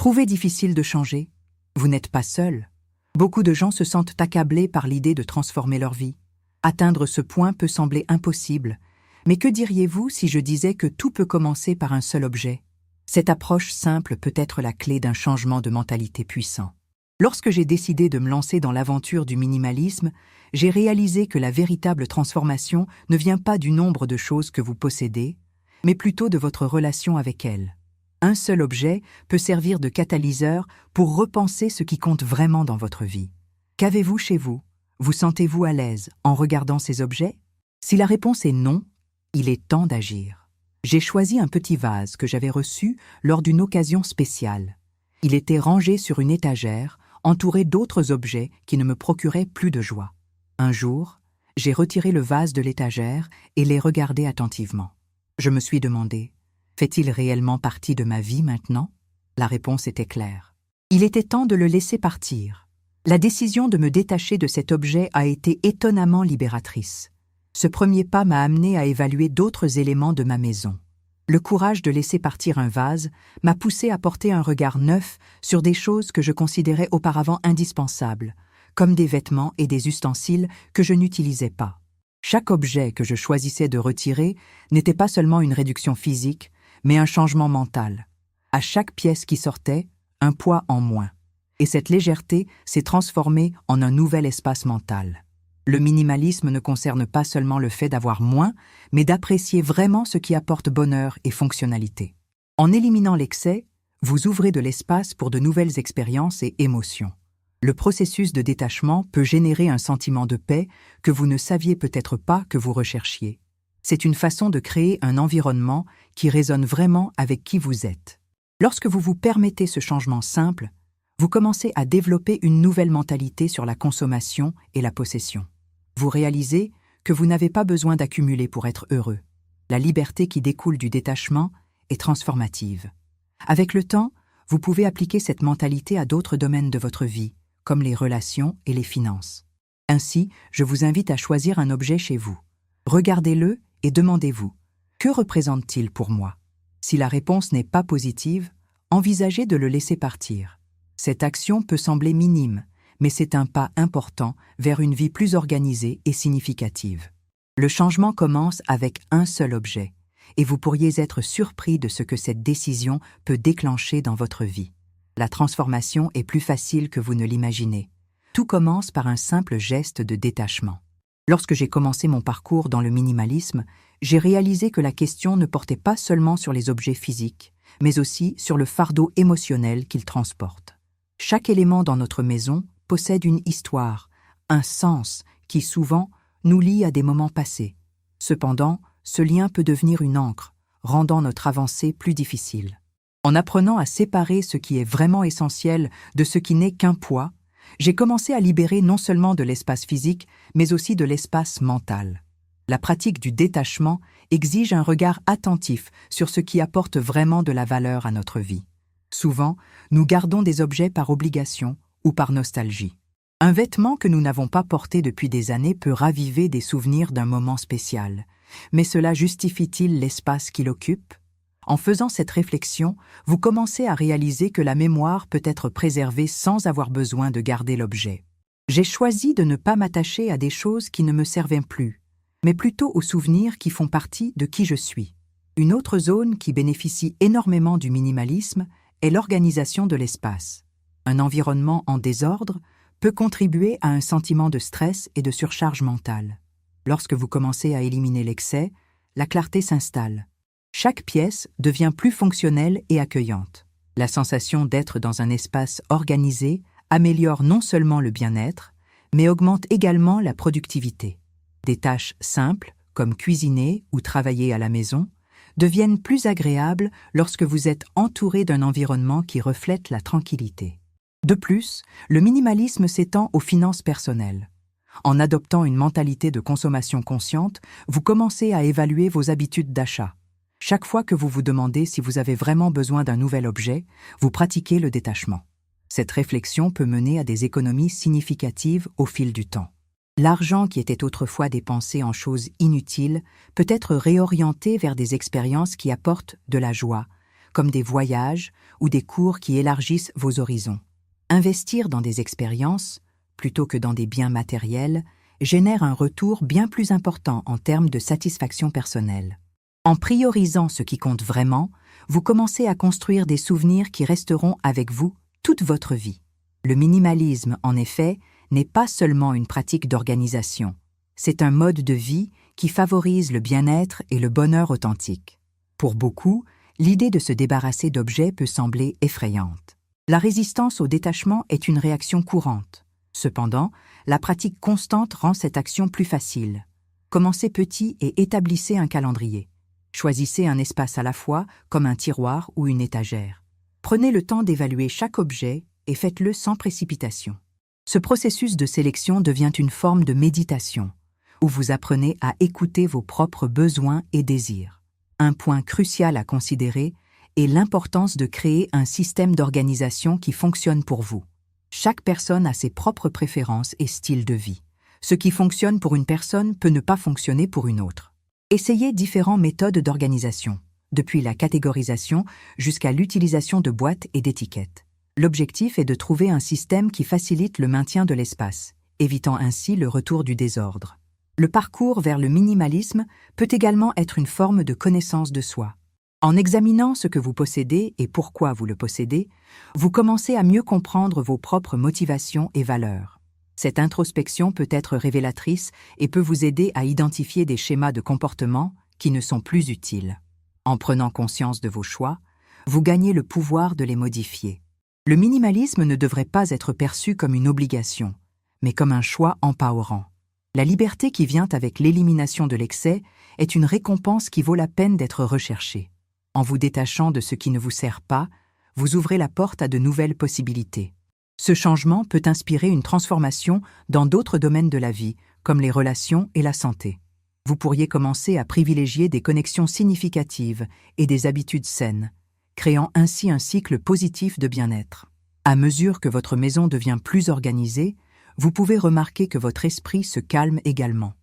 Trouvez difficile de changer? Vous n'êtes pas seul. Beaucoup de gens se sentent accablés par l'idée de transformer leur vie. Atteindre ce point peut sembler impossible, mais que diriez-vous si je disais que tout peut commencer par un seul objet? Cette approche simple peut être la clé d'un changement de mentalité puissant. Lorsque j'ai décidé de me lancer dans l'aventure du minimalisme, j'ai réalisé que la véritable transformation ne vient pas du nombre de choses que vous possédez, mais plutôt de votre relation avec elles. Un seul objet peut servir de catalyseur pour repenser ce qui compte vraiment dans votre vie. Qu'avez-vous chez vous? Vous sentez-vous à l'aise en regardant ces objets? Si la réponse est non, il est temps d'agir. J'ai choisi un petit vase que j'avais reçu lors d'une occasion spéciale. Il était rangé sur une étagère, entouré d'autres objets qui ne me procuraient plus de joie. Un jour, j'ai retiré le vase de l'étagère et l'ai regardé attentivement. Je me suis demandé, fait-il réellement partie de ma vie maintenant? La réponse était claire. Il était temps de le laisser partir. La décision de me détacher de cet objet a été étonnamment libératrice. Ce premier pas m'a amené à évaluer d'autres éléments de ma maison. Le courage de laisser partir un vase m'a poussé à porter un regard neuf sur des choses que je considérais auparavant indispensables, comme des vêtements et des ustensiles que je n'utilisais pas. Chaque objet que je choisissais de retirer n'était pas seulement une réduction physique, mais un changement mental. À chaque pièce qui sortait, un poids en moins. Et cette légèreté s'est transformée en un nouvel espace mental. Le minimalisme ne concerne pas seulement le fait d'avoir moins, mais d'apprécier vraiment ce qui apporte bonheur et fonctionnalité. En éliminant l'excès, vous ouvrez de l'espace pour de nouvelles expériences et émotions. Le processus de détachement peut générer un sentiment de paix que vous ne saviez peut-être pas que vous recherchiez. C'est une façon de créer un environnement qui résonne vraiment avec qui vous êtes. Lorsque vous vous permettez ce changement simple, vous commencez à développer une nouvelle mentalité sur la consommation et la possession. Vous réalisez que vous n'avez pas besoin d'accumuler pour être heureux. La liberté qui découle du détachement est transformative. Avec le temps, vous pouvez appliquer cette mentalité à d'autres domaines de votre vie, comme les relations et les finances. Ainsi, je vous invite à choisir un objet chez vous. Regardez-le et demandez-vous, que représente-t-il pour moi? Si la réponse n'est pas positive, envisagez de le laisser partir. Cette action peut sembler minime, mais c'est un pas important vers une vie plus organisée et significative. Le changement commence avec un seul objet, et vous pourriez être surpris de ce que cette décision peut déclencher dans votre vie. La transformation est plus facile que vous ne l'imaginez. Tout commence par un simple geste de détachement. Lorsque j'ai commencé mon parcours dans le minimalisme, j'ai réalisé que la question ne portait pas seulement sur les objets physiques, mais aussi sur le fardeau émotionnel qu'ils transportent. Chaque élément dans notre maison possède une histoire, un sens qui souvent nous lie à des moments passés. Cependant, ce lien peut devenir une ancre, rendant notre avancée plus difficile. En apprenant à séparer ce qui est vraiment essentiel de ce qui n'est qu'un poids, j'ai commencé à libérer non seulement de l'espace physique, mais aussi de l'espace mental. La pratique du détachement exige un regard attentif sur ce qui apporte vraiment de la valeur à notre vie. Souvent, nous gardons des objets par obligation ou par nostalgie. Un vêtement que nous n'avons pas porté depuis des années peut raviver des souvenirs d'un moment spécial. Mais cela justifie-t-il l'espace qu'il occupe? En faisant cette réflexion, vous commencez à réaliser que la mémoire peut être préservée sans avoir besoin de garder l'objet. J'ai choisi de ne pas m'attacher à des choses qui ne me servaient plus, mais plutôt aux souvenirs qui font partie de qui je suis. Une autre zone qui bénéficie énormément du minimalisme est l'organisation de l'espace. Un environnement en désordre peut contribuer à un sentiment de stress et de surcharge mentale. Lorsque vous commencez à éliminer l'excès, la clarté s'installe. Chaque pièce devient plus fonctionnelle et accueillante. La sensation d'être dans un espace organisé améliore non seulement le bien-être, mais augmente également la productivité. Des tâches simples, comme cuisiner ou travailler à la maison, deviennent plus agréables lorsque vous êtes entouré d'un environnement qui reflète la tranquillité. De plus, le minimalisme s'étend aux finances personnelles. En adoptant une mentalité de consommation consciente, vous commencez à évaluer vos habitudes d'achat. Chaque fois que vous vous demandez si vous avez vraiment besoin d'un nouvel objet, vous pratiquez le détachement. Cette réflexion peut mener à des économies significatives au fil du temps. L'argent qui était autrefois dépensé en choses inutiles peut être réorienté vers des expériences qui apportent de la joie, comme des voyages ou des cours qui élargissent vos horizons. Investir dans des expériences, plutôt que dans des biens matériels, génère un retour bien plus important en termes de satisfaction personnelle. En priorisant ce qui compte vraiment, vous commencez à construire des souvenirs qui resteront avec vous toute votre vie. Le minimalisme, en effet, n'est pas seulement une pratique d'organisation. C'est un mode de vie qui favorise le bien-être et le bonheur authentique. Pour beaucoup, l'idée de se débarrasser d'objets peut sembler effrayante. La résistance au détachement est une réaction courante. Cependant, la pratique constante rend cette action plus facile. Commencez petit et établissez un calendrier. Choisissez un espace à la fois, comme un tiroir ou une étagère. Prenez le temps d'évaluer chaque objet et faites-le sans précipitation. Ce processus de sélection devient une forme de méditation, où vous apprenez à écouter vos propres besoins et désirs. Un point crucial à considérer est l'importance de créer un système d'organisation qui fonctionne pour vous. Chaque personne a ses propres préférences et styles de vie. Ce qui fonctionne pour une personne peut ne pas fonctionner pour une autre. Essayez différentes méthodes d'organisation, depuis la catégorisation jusqu'à l'utilisation de boîtes et d'étiquettes. L'objectif est de trouver un système qui facilite le maintien de l'espace, évitant ainsi le retour du désordre. Le parcours vers le minimalisme peut également être une forme de connaissance de soi. En examinant ce que vous possédez et pourquoi vous le possédez, vous commencez à mieux comprendre vos propres motivations et valeurs. Cette introspection peut être révélatrice et peut vous aider à identifier des schémas de comportement qui ne sont plus utiles. En prenant conscience de vos choix, vous gagnez le pouvoir de les modifier. Le minimalisme ne devrait pas être perçu comme une obligation, mais comme un choix empowerant. La liberté qui vient avec l'élimination de l'excès est une récompense qui vaut la peine d'être recherchée. En vous détachant de ce qui ne vous sert pas, vous ouvrez la porte à de nouvelles possibilités. Ce changement peut inspirer une transformation dans d'autres domaines de la vie, comme les relations et la santé. Vous pourriez commencer à privilégier des connexions significatives et des habitudes saines, créant ainsi un cycle positif de bien-être. À mesure que votre maison devient plus organisée, vous pouvez remarquer que votre esprit se calme également.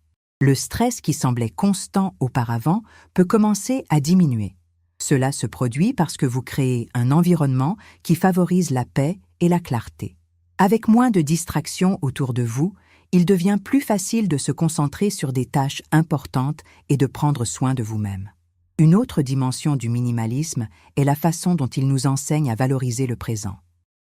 Le stress qui semblait constant auparavant peut commencer à diminuer. Cela se produit parce que vous créez un environnement qui favorise la paix et la clarté. Avec moins de distractions autour de vous, il devient plus facile de se concentrer sur des tâches importantes et de prendre soin de vous-même. Une autre dimension du minimalisme est la façon dont il nous enseigne à valoriser le présent.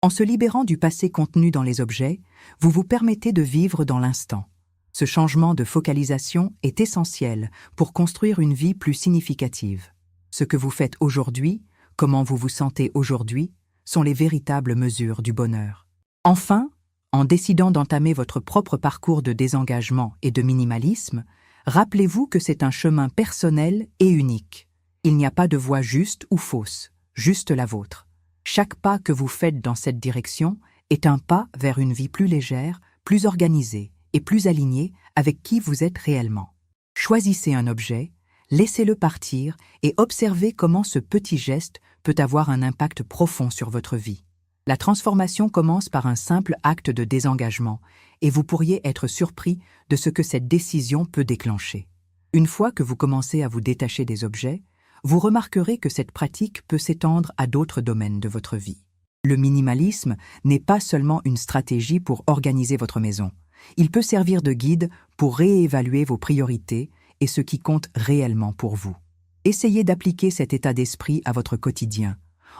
En se libérant du passé contenu dans les objets, vous vous permettez de vivre dans l'instant. Ce changement de focalisation est essentiel pour construire une vie plus significative. Ce que vous faites aujourd'hui, comment vous vous sentez aujourd'hui, sont les véritables mesures du bonheur. Enfin, en décidant d'entamer votre propre parcours de désengagement et de minimalisme, rappelez-vous que c'est un chemin personnel et unique. Il n'y a pas de voie juste ou fausse, juste la vôtre. Chaque pas que vous faites dans cette direction est un pas vers une vie plus légère, plus organisée et plus alignée avec qui vous êtes réellement. Choisissez un objet, laissez-le partir et observez comment ce petit geste peut avoir un impact profond sur votre vie. La transformation commence par un simple acte de désengagement et vous pourriez être surpris de ce que cette décision peut déclencher. Une fois que vous commencez à vous détacher des objets, vous remarquerez que cette pratique peut s'étendre à d'autres domaines de votre vie. Le minimalisme n'est pas seulement une stratégie pour organiser votre maison. Il peut servir de guide pour réévaluer vos priorités et ce qui compte réellement pour vous. Essayez d'appliquer cet état d'esprit à votre quotidien,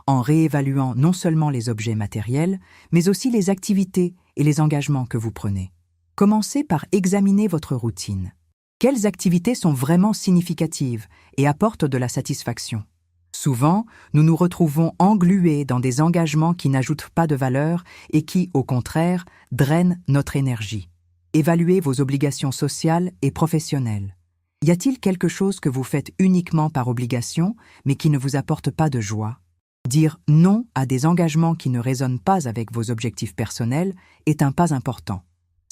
en réévaluant non seulement les objets matériels, mais aussi les activités et les engagements que vous prenez. Commencez par examiner votre routine. Quelles activités sont vraiment significatives et apportent de la satisfaction? Souvent, nous nous retrouvons englués dans des engagements qui n'ajoutent pas de valeur et qui, au contraire, drainent notre énergie. Évaluez vos obligations sociales et professionnelles. Y a-t-il quelque chose que vous faites uniquement par obligation, mais qui ne vous apporte pas de joie? Dire non à des engagements qui ne résonnent pas avec vos objectifs personnels est un pas important.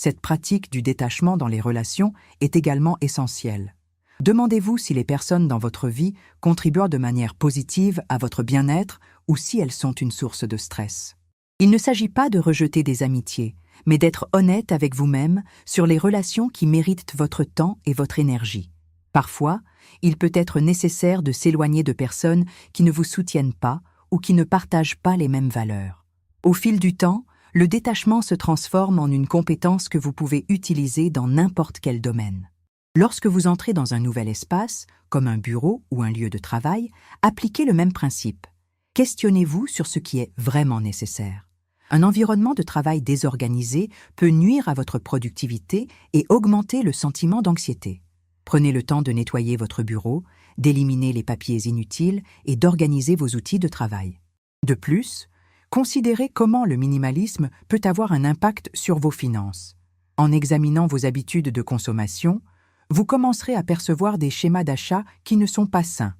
Cette pratique du détachement dans les relations est également essentielle. Demandez-vous si les personnes dans votre vie contribuent de manière positive à votre bien-être ou si elles sont une source de stress. Il ne s'agit pas de rejeter des amitiés, mais d'être honnête avec vous-même sur les relations qui méritent votre temps et votre énergie. Parfois, il peut être nécessaire de s'éloigner de personnes qui ne vous soutiennent pas ou qui ne partagent pas les mêmes valeurs. Au fil du temps, le détachement se transforme en une compétence que vous pouvez utiliser dans n'importe quel domaine. Lorsque vous entrez dans un nouvel espace, comme un bureau ou un lieu de travail, appliquez le même principe. Questionnez-vous sur ce qui est vraiment nécessaire. Un environnement de travail désorganisé peut nuire à votre productivité et augmenter le sentiment d'anxiété. Prenez le temps de nettoyer votre bureau, d'éliminer les papiers inutiles et d'organiser vos outils de travail. De plus, considérez comment le minimalisme peut avoir un impact sur vos finances. En examinant vos habitudes de consommation, vous commencerez à percevoir des schémas d'achat qui ne sont pas sains.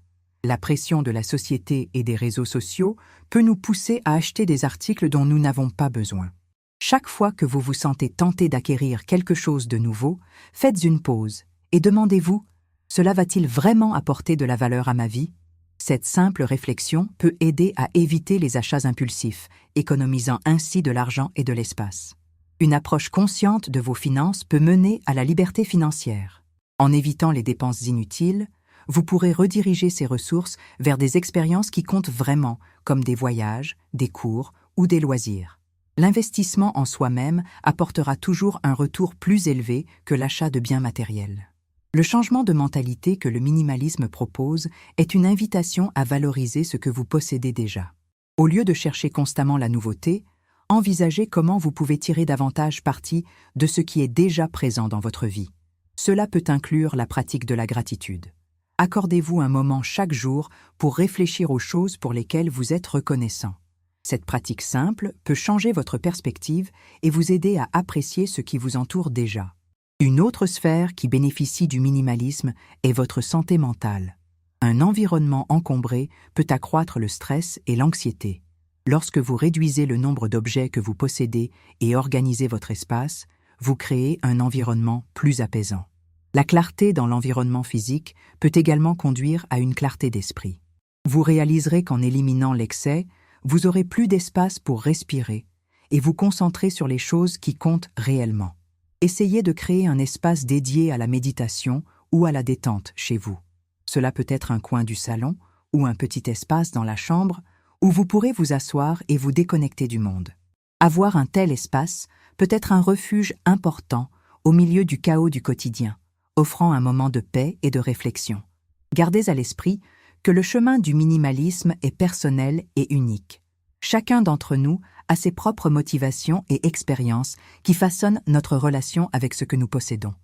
La pression de la société et des réseaux sociaux peut nous pousser à acheter des articles dont nous n'avons pas besoin. Chaque fois que vous vous sentez tenté d'acquérir quelque chose de nouveau, faites une pause et demandez-vous « Cela va-t-il vraiment apporter de la valeur à ma vie ?» Cette simple réflexion peut aider à éviter les achats impulsifs, économisant ainsi de l'argent et de l'espace. Une approche consciente de vos finances peut mener à la liberté financière. En évitant les dépenses inutiles, vous pourrez rediriger ces ressources vers des expériences qui comptent vraiment, comme des voyages, des cours ou des loisirs. L'investissement en soi-même apportera toujours un retour plus élevé que l'achat de biens matériels. Le changement de mentalité que le minimalisme propose est une invitation à valoriser ce que vous possédez déjà. Au lieu de chercher constamment la nouveauté, envisagez comment vous pouvez tirer davantage parti de ce qui est déjà présent dans votre vie. Cela peut inclure la pratique de la gratitude. Accordez-vous un moment chaque jour pour réfléchir aux choses pour lesquelles vous êtes reconnaissant. Cette pratique simple peut changer votre perspective et vous aider à apprécier ce qui vous entoure déjà. Une autre sphère qui bénéficie du minimalisme est votre santé mentale. Un environnement encombré peut accroître le stress et l'anxiété. Lorsque vous réduisez le nombre d'objets que vous possédez et organisez votre espace, vous créez un environnement plus apaisant. La clarté dans l'environnement physique peut également conduire à une clarté d'esprit. Vous réaliserez qu'en éliminant l'excès, vous aurez plus d'espace pour respirer et vous concentrer sur les choses qui comptent réellement. Essayez de créer un espace dédié à la méditation ou à la détente chez vous. Cela peut être un coin du salon ou un petit espace dans la chambre où vous pourrez vous asseoir et vous déconnecter du monde. Avoir un tel espace peut être un refuge important au milieu du chaos du quotidien, offrant un moment de paix et de réflexion. Gardez à l'esprit que le chemin du minimalisme est personnel et unique. Chacun d'entre nous a ses propres motivations et expériences qui façonnent notre relation avec ce que nous possédons.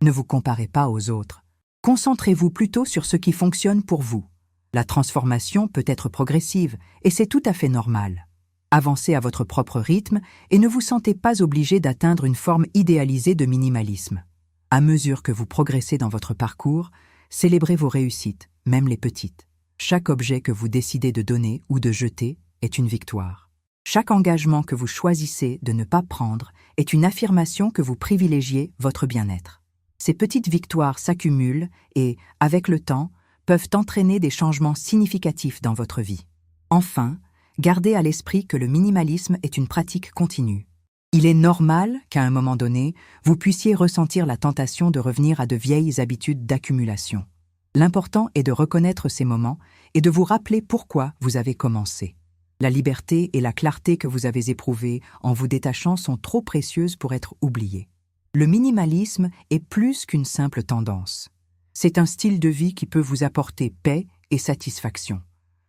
Ne vous comparez pas aux autres. Concentrez-vous plutôt sur ce qui fonctionne pour vous. La transformation peut être progressive et c'est tout à fait normal. Avancez à votre propre rythme et ne vous sentez pas obligé d'atteindre une forme idéalisée de minimalisme. À mesure que vous progressez dans votre parcours, célébrez vos réussites, même les petites. Chaque objet que vous décidez de donner ou de jeter est une victoire. Chaque engagement que vous choisissez de ne pas prendre est une affirmation que vous privilégiez votre bien-être. Ces petites victoires s'accumulent et, avec le temps, peuvent entraîner des changements significatifs dans votre vie. Enfin, gardez à l'esprit que le minimalisme est une pratique continue. Il est normal qu'à un moment donné, vous puissiez ressentir la tentation de revenir à de vieilles habitudes d'accumulation. L'important est de reconnaître ces moments et de vous rappeler pourquoi vous avez commencé. La liberté et la clarté que vous avez éprouvées en vous détachant sont trop précieuses pour être oubliées. Le minimalisme est plus qu'une simple tendance. C'est un style de vie qui peut vous apporter paix et satisfaction.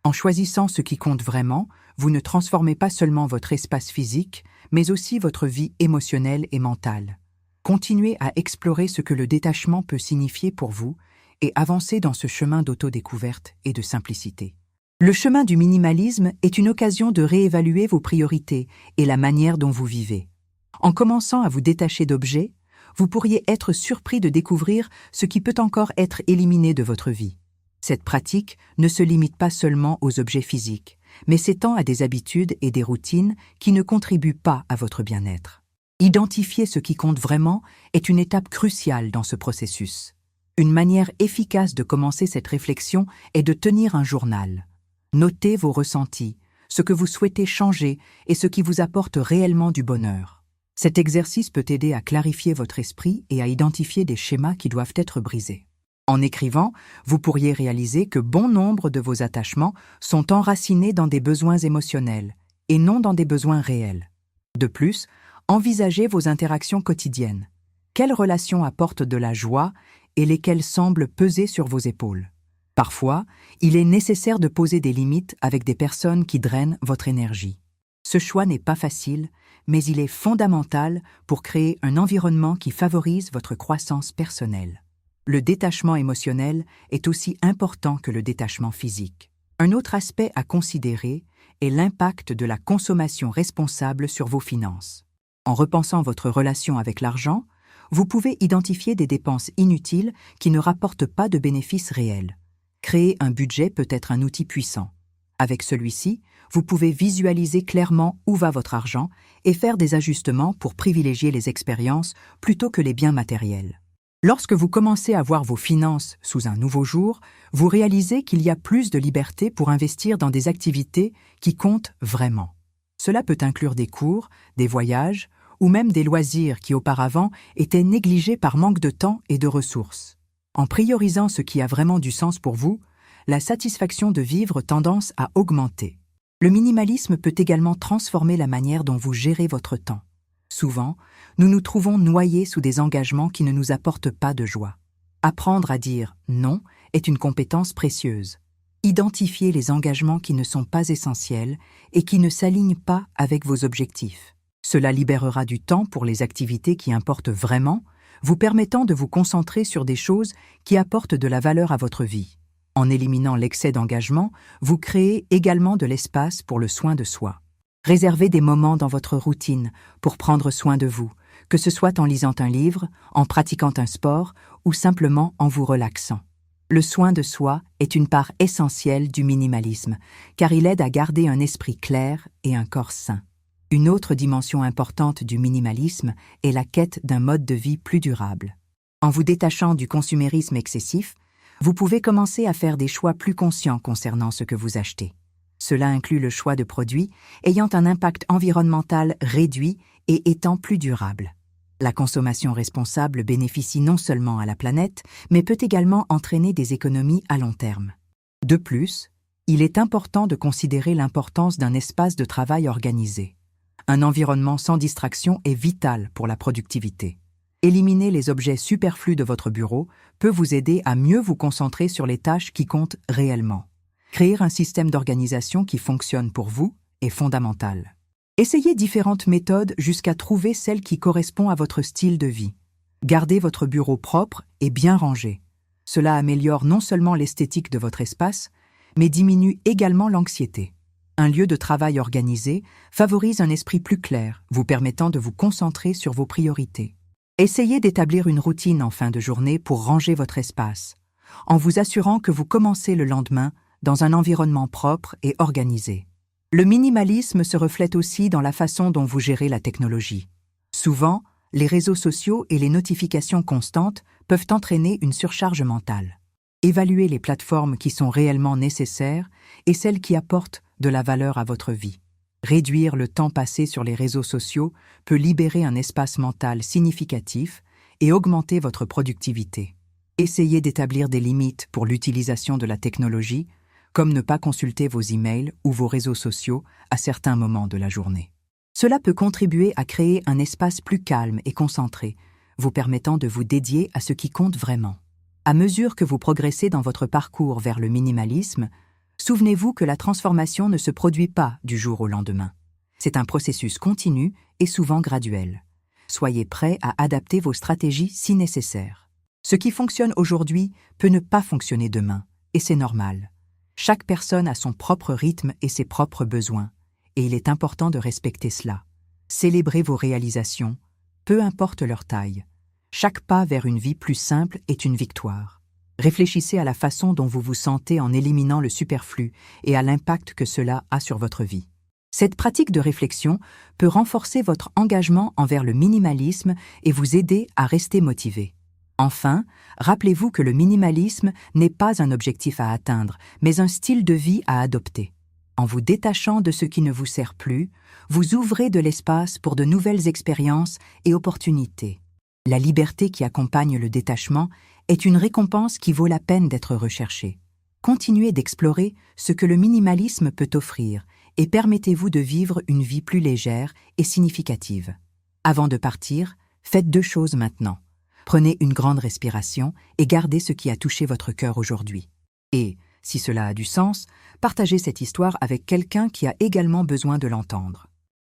En choisissant ce qui compte vraiment, vous ne transformez pas seulement votre espace physique, mais aussi votre vie émotionnelle et mentale. Continuez à explorer ce que le détachement peut signifier pour vous et avancez dans ce chemin d'autodécouverte et de simplicité. Le chemin du minimalisme est une occasion de réévaluer vos priorités et la manière dont vous vivez. En commençant à vous détacher d'objets, vous pourriez être surpris de découvrir ce qui peut encore être éliminé de votre vie. Cette pratique ne se limite pas seulement aux objets physiques, mais s'étend à des habitudes et des routines qui ne contribuent pas à votre bien-être. Identifier ce qui compte vraiment est une étape cruciale dans ce processus. Une manière efficace de commencer cette réflexion est de tenir un journal. Notez vos ressentis, ce que vous souhaitez changer et ce qui vous apporte réellement du bonheur. Cet exercice peut aider à clarifier votre esprit et à identifier des schémas qui doivent être brisés. En écrivant, vous pourriez réaliser que bon nombre de vos attachements sont enracinés dans des besoins émotionnels et non dans des besoins réels. De plus, envisagez vos interactions quotidiennes. Quelles relations apportent de la joie et lesquelles semblent peser sur vos épaules? Parfois, il est nécessaire de poser des limites avec des personnes qui drainent votre énergie. Ce choix n'est pas facile, mais il est fondamental pour créer un environnement qui favorise votre croissance personnelle. Le détachement émotionnel est aussi important que le détachement physique. Un autre aspect à considérer est l'impact de la consommation responsable sur vos finances. En repensant votre relation avec l'argent, vous pouvez identifier des dépenses inutiles qui ne rapportent pas de bénéfices réels. Créer un budget peut être un outil puissant. Avec celui-ci, vous pouvez visualiser clairement où va votre argent et faire des ajustements pour privilégier les expériences plutôt que les biens matériels. Lorsque vous commencez à voir vos finances sous un nouveau jour, vous réalisez qu'il y a plus de liberté pour investir dans des activités qui comptent vraiment. Cela peut inclure des cours, des voyages ou même des loisirs qui auparavant étaient négligés par manque de temps et de ressources. En priorisant ce qui a vraiment du sens pour vous, la satisfaction de vivre tendance à augmenter. Le minimalisme peut également transformer la manière dont vous gérez votre temps. Souvent, nous nous trouvons noyés sous des engagements qui ne nous apportent pas de joie. Apprendre à dire « non » est une compétence précieuse. Identifiez les engagements qui ne sont pas essentiels et qui ne s'alignent pas avec vos objectifs. Cela libérera du temps pour les activités qui importent vraiment, vous permettant de vous concentrer sur des choses qui apportent de la valeur à votre vie. En éliminant l'excès d'engagement, vous créez également de l'espace pour le soin de soi. Réservez des moments dans votre routine pour prendre soin de vous, que ce soit en lisant un livre, en pratiquant un sport ou simplement en vous relaxant. Le soin de soi est une part essentielle du minimalisme, car il aide à garder un esprit clair et un corps sain. Une autre dimension importante du minimalisme est la quête d'un mode de vie plus durable. En vous détachant du consumérisme excessif, vous pouvez commencer à faire des choix plus conscients concernant ce que vous achetez. Cela inclut le choix de produits ayant un impact environnemental réduit et étant plus durable. La consommation responsable bénéficie non seulement à la planète, mais peut également entraîner des économies à long terme. De plus, il est important de considérer l'importance d'un espace de travail organisé. Un environnement sans distraction est vital pour la productivité. Éliminer les objets superflus de votre bureau peut vous aider à mieux vous concentrer sur les tâches qui comptent réellement. Créer un système d'organisation qui fonctionne pour vous est fondamental. Essayez différentes méthodes jusqu'à trouver celle qui correspond à votre style de vie. Gardez votre bureau propre et bien rangé. Cela améliore non seulement l'esthétique de votre espace, mais diminue également l'anxiété. Un lieu de travail organisé favorise un esprit plus clair, vous permettant de vous concentrer sur vos priorités. Essayez d'établir une routine en fin de journée pour ranger votre espace, en vous assurant que vous commencez le lendemain dans un environnement propre et organisé. Le minimalisme se reflète aussi dans la façon dont vous gérez la technologie. Souvent, les réseaux sociaux et les notifications constantes peuvent entraîner une surcharge mentale. Évaluez les plateformes qui sont réellement nécessaires et celles qui apportent de la valeur à votre vie. Réduire le temps passé sur les réseaux sociaux peut libérer un espace mental significatif et augmenter votre productivité. Essayez d'établir des limites pour l'utilisation de la technologie, comme ne pas consulter vos emails ou vos réseaux sociaux à certains moments de la journée. Cela peut contribuer à créer un espace plus calme et concentré, vous permettant de vous dédier à ce qui compte vraiment. À mesure que vous progressez dans votre parcours vers le minimalisme, souvenez-vous que la transformation ne se produit pas du jour au lendemain. C'est un processus continu et souvent graduel. Soyez prêts à adapter vos stratégies si nécessaire. Ce qui fonctionne aujourd'hui peut ne pas fonctionner demain, et c'est normal. Chaque personne a son propre rythme et ses propres besoins, et il est important de respecter cela. Célébrez vos réalisations, peu importe leur taille. Chaque pas vers une vie plus simple est une victoire. Réfléchissez à la façon dont vous vous sentez en éliminant le superflu et à l'impact que cela a sur votre vie. Cette pratique de réflexion peut renforcer votre engagement envers le minimalisme et vous aider à rester motivé. Enfin, rappelez-vous que le minimalisme n'est pas un objectif à atteindre, mais un style de vie à adopter. En vous détachant de ce qui ne vous sert plus, vous ouvrez de l'espace pour de nouvelles expériences et opportunités. La liberté qui accompagne le détachement est une récompense qui vaut la peine d'être recherchée. Continuez d'explorer ce que le minimalisme peut offrir et permettez-vous de vivre une vie plus légère et significative. Avant de partir, faites 2 choses maintenant. Prenez une grande respiration et gardez ce qui a touché votre cœur aujourd'hui. Et, si cela a du sens, partagez cette histoire avec quelqu'un qui a également besoin de l'entendre.